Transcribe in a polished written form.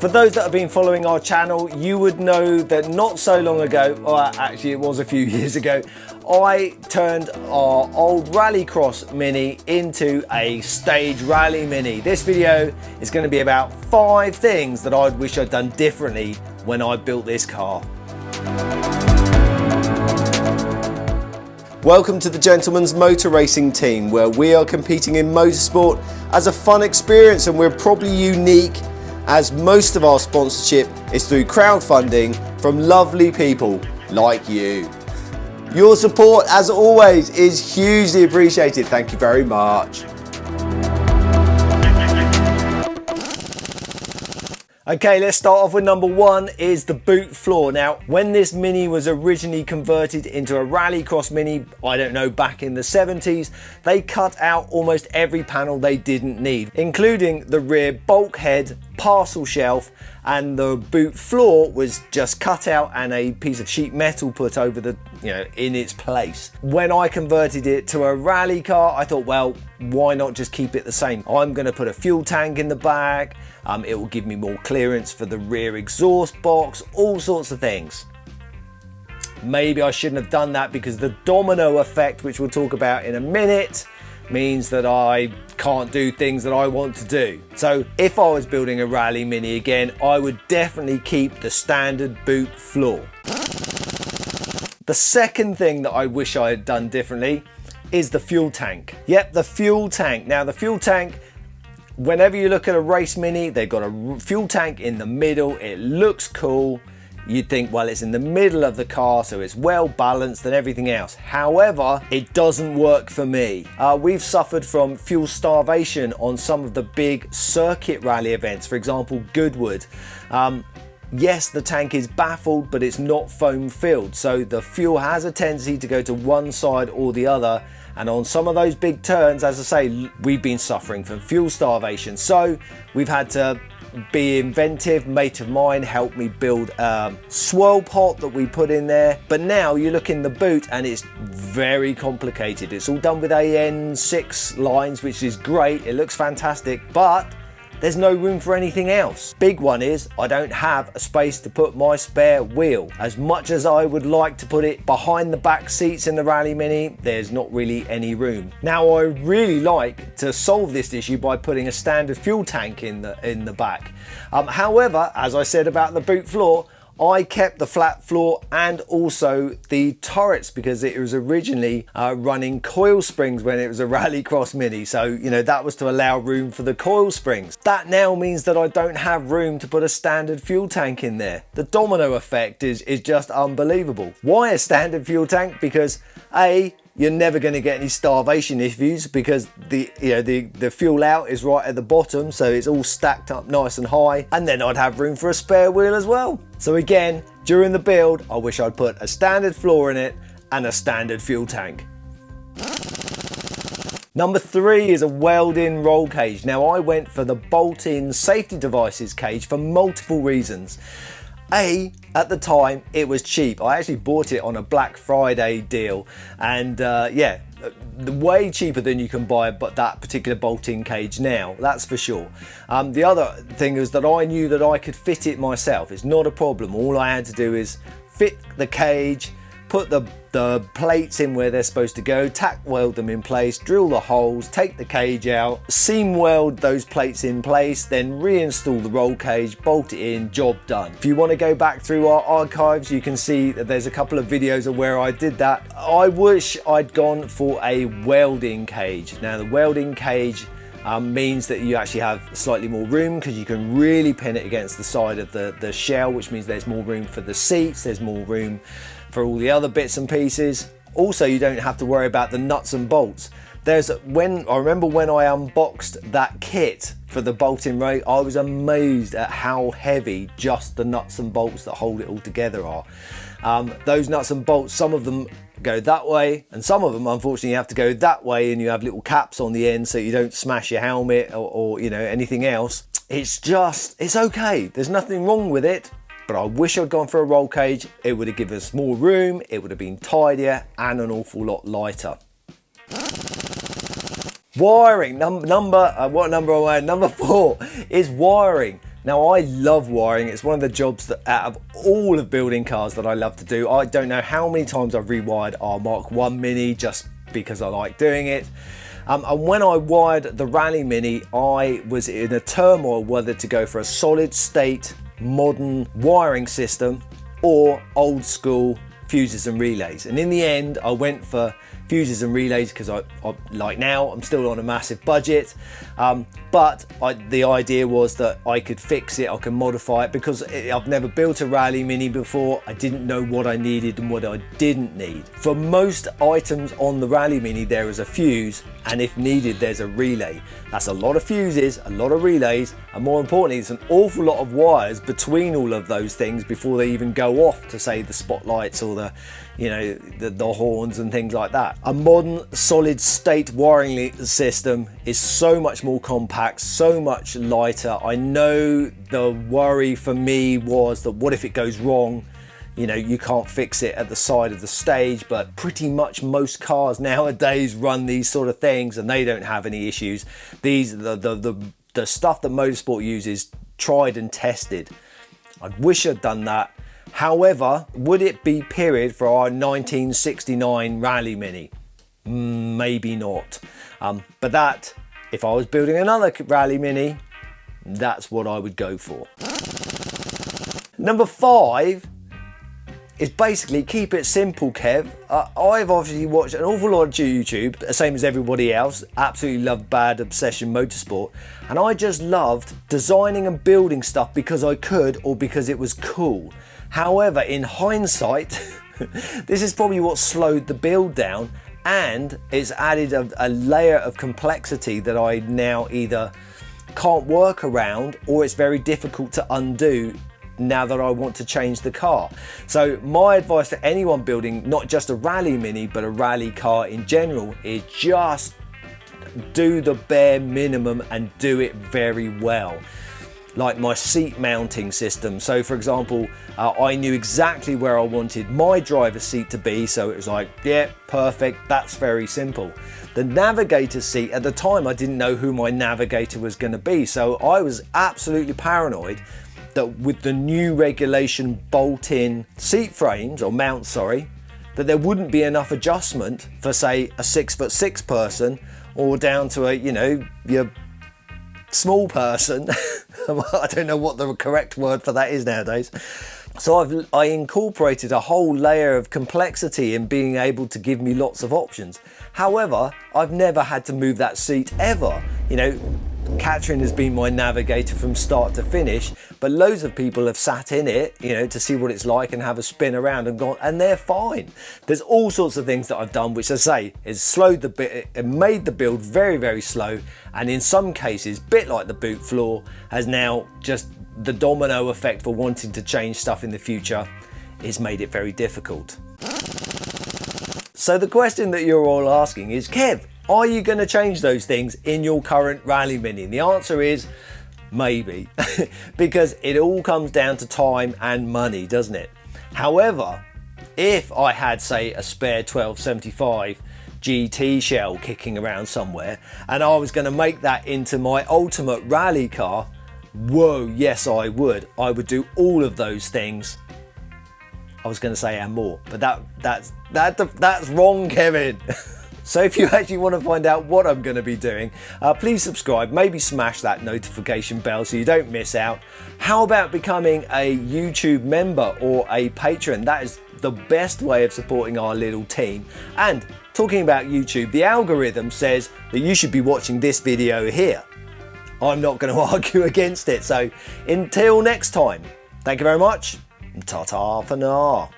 For those that have been following our channel, you would know that not so long ago, or actually it was a few years ago, I turned our old Rallycross Mini into a stage rally Mini. This video is going to be about 5 things that I wish I'd done differently when I built this car. Welcome to the Gentleman's Motor Racing team, where we are competing in motorsport as a fun experience, and we're probably unique as most of our sponsorship is through crowdfunding from lovely people like you. Your support, as always, is hugely appreciated. Thank you very much. Okay, let's start off with number 1 is the boot floor. Now, when this Mini was originally converted into a Rallycross Mini, I don't know, back in the 70s, they cut out almost every panel they didn't need, including the rear bulkhead, parcel shelf, and the boot floor was just cut out and a piece of sheet metal put over the, in its place. When I converted it to a rally car, I thought, well, why not just keep it the same? I'm going to put a fuel tank in the back. It will give me more clearance for the rear exhaust box, all sorts of things. Maybe I shouldn't have done that because the domino effect, which we'll talk about in a minute, means that I can't do things that I want to do. So if I was building a rally Mini again, I would definitely keep the standard boot floor. The second thing that I wish I had done differently is the fuel tank. Yep, the fuel tank. Now the fuel tank, whenever you look at a race Mini, they've got a fuel tank in the middle. It looks cool. You'd think, well, it's in the middle of the car, so it's well balanced and everything else. However, it doesn't work for me. We've suffered from fuel starvation on some of the big circuit rally events, for example, Goodwood. Yes, the tank is baffled, but it's not foam filled, so the fuel has a tendency to go to one side or the other. And on some of those big turns, as I say, we've been suffering from fuel starvation. So we've had to be inventive. Mate of mine helped me build a swirl pot that we put in there. But now you look in the boot and it's very complicated. It's all done with AN6 lines, which is great. It looks fantastic, but there's no room for anything else. Big one is I don't have a space to put my spare wheel. As much as I would like to put it behind the back seats in the Rally Mini, there's not really any room. Now I really like to solve this issue by putting a standard fuel tank in the back. However, as I said about the boot floor, I kept the flat floor and also the turrets because it was originally running coil springs when it was a Rallycross Mini. So, that was to allow room for the coil springs. That now means that I don't have room to put a standard fuel tank in there. The domino effect is just unbelievable. Why a standard fuel tank? Because A, you're never going to get any starvation issues because the fuel out is right at the bottom, so it's all stacked up nice and high, and then I'd have room for a spare wheel as well. So again, during the build, I wish I'd put a standard floor in it and a standard fuel tank. Number 3 is a weld-in roll cage. Now I went for the bolt-in safety devices cage for multiple reasons. A, at the time it was cheap. I actually bought it on a Black Friday deal, and way cheaper than you can buy but that particular bolt-in cage now, that's for sure. The other thing is that I knew that I could fit it myself. It's not a problem. All I had to do is fit the cage, put the plates in where they're supposed to go, tack weld them in place, drill the holes, take the cage out, seam weld those plates in place, then reinstall the roll cage, bolt it in, job done. If you want to go back through our archives, you can see that there's a couple of videos of where I did that. I wish I'd gone for a welding cage. Now the welding cage means that you actually have slightly more room because you can really pin it against the side of the shell, which means there's more room for the seats, there's more room for all the other bits and pieces. Also, you don't have to worry about the nuts and bolts. I remember when I unboxed that kit for the bolt-in race, I was amazed at how heavy just the nuts and bolts that hold it all together are. Those nuts and bolts, some of them go that way and some of them unfortunately have to go that way, and you have little caps on the end so you don't smash your helmet or anything else. It's okay. There's nothing wrong with it. But I wish I'd gone for a roll cage. It would have given us more room, it would have been tidier and an awful lot lighter. Wiring, number 4 is wiring. Now, I love wiring. It's one of the jobs that out of all of building cars that I love to do. I don't know how many times I've rewired our Mark 1 Mini just because I like doing it. And when I wired the Rally Mini, I was in a turmoil whether to go for a solid state modern wiring system or old school fuses and relays. And in the end, I went for fuses and relays because I like now I'm still on a massive budget, but the idea was that I could fix it, I can modify it, because I've never built a Rally Mini before. I didn't know what I needed and what I didn't need. For most items on the Rally Mini, there is a fuse, and if needed, there's a relay. That's a lot of fuses, a lot of relays, and more importantly, it's an awful lot of wires between all of those things before they even go off to, say, the spotlights or the, you know, the horns and things like that. A modern solid state wiring system is so much more compact, so much lighter. I know the worry for me was that what if it goes wrong? You know, you can't fix it at the side of the stage, but pretty much most cars nowadays run these sort of things and they don't have any issues. These the stuff that motorsport uses, tried and tested. I wish I'd done that. However, would it be period for our 1969 Rally Mini? Maybe not. But that, if I was building another Rally Mini, that's what I would go for. Number 5 is basically keep it simple, Kev. I've obviously watched an awful lot of YouTube, the same as everybody else. Absolutely love Bad Obsession Motorsport. And I just loved designing and building stuff because I could or because it was cool. However, in hindsight, this is probably what slowed the build down, and it's added a layer of complexity that I now either can't work around or it's very difficult to undo now that I want to change the car. So my advice for anyone building not just a Rally Mini but a rally car in general is just do the bare minimum and do it very well. Like my seat mounting system. So for example, I knew exactly where I wanted my driver's seat to be, so it was like, yeah, perfect, that's very simple. The navigator seat, at the time I didn't know who my navigator was going to be, so I was absolutely paranoid that with the new regulation bolt-in seat frames, or mounts, sorry, that there wouldn't be enough adjustment for, say, a 6'6" person, or down to a, you know, your small person. I don't know what the correct word for that is nowadays. So I incorporated a whole layer of complexity in being able to give me lots of options. However, I've never had to move that seat ever. You know, Catherine has been my navigator from start to finish, but loads of people have sat in it, you know, to see what it's like and have a spin around and gone, and they're fine. There's all sorts of things that I've done, which I say has slowed the bit, it made the build very, very slow, and in some cases, bit like the boot floor, has now just the domino effect for wanting to change stuff in the future has made it very difficult. So the question that you're all asking is, Kev, are you going to change those things in your current Rally Mini? And the answer is maybe, because it all comes down to time and money, doesn't it? However, if I had, say, a spare 1275 GT shell kicking around somewhere and I was going to make that into my ultimate rally car, whoa, yes I would. I would do all of those things. I was going to say and more, but that's wrong, Kevin. So if you actually want to find out what I'm going to be doing, please subscribe, maybe smash that notification bell so you don't miss out. How about becoming a YouTube member or a patron? That is the best way of supporting our little team. And talking about YouTube, the algorithm says that you should be watching this video here. I'm not going to argue against it. So until next time, thank you very much. Ta-ta for now.